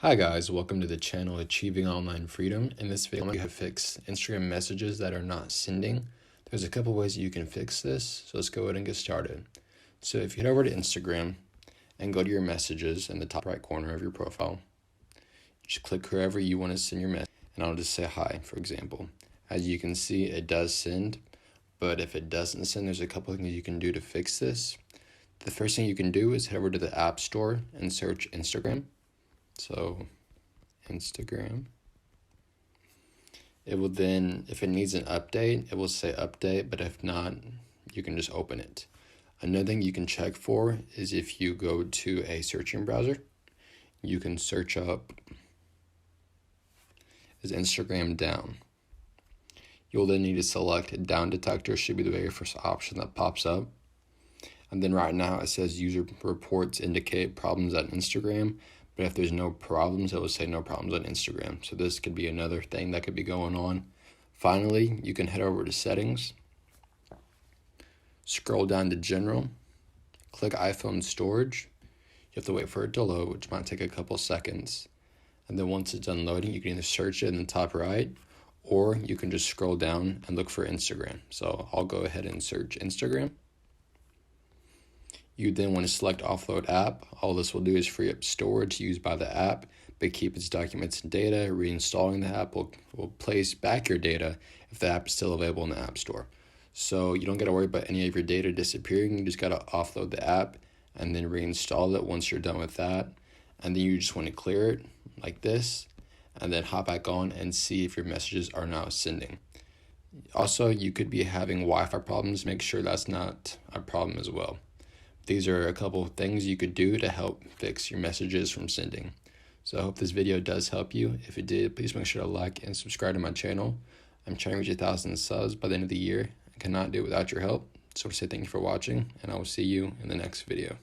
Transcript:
Hi guys, welcome to the channel Achieving Online Freedom. In this video, I'm going to fix Instagram messages that are not sending. There's a couple ways you can fix this, so let's go ahead and get started. So if you head over to Instagram and go to your messages in the top right corner of your profile, just click wherever you want to send your message, and I'll just say hi, for example. As you can see, it does send, but if it doesn't send, there's a couple things you can do to fix this. The first thing you can do is head over to the App Store and search Instagram. So Instagram. It will then, if it needs an update, it will say update, but if not, you can just open it. Another thing you can check for is if you go to a searching browser, you can search up, is Instagram down? You'll then need to select down detector, should be the very first option that pops up. And then right now it says user reports indicate problems on Instagram. But if there's no problems, it will say no problems on Instagram. So this could be another thing that could be going on. Finally, you can head over to settings, scroll down to general, click iPhone storage. You have to wait for it to load, which might take a couple seconds. And then once it's done loading, you can either search it in the top right, or you can just scroll down and look for Instagram. So I'll go ahead and search Instagram. You then want to select offload app. All this will do is free up storage used by the app, but keep its documents and data. Reinstalling the app will place back your data if the app is still available in the App Store. So you don't got to worry about any of your data disappearing. You just got to offload the app and then reinstall it once you're done with that. And then you just want to clear it like this and then hop back on and see if your messages are now sending. Also, you could be having Wi-Fi problems. Make sure that's not a problem as well. These are a couple of things you could do to help fix your messages from sending. So I hope this video does help you. If it did, please make sure to like and subscribe to my channel. I'm trying to reach 1,000 subs by the end of the year. I cannot do it without your help. So I say thank you for watching, and I will see you in the next video.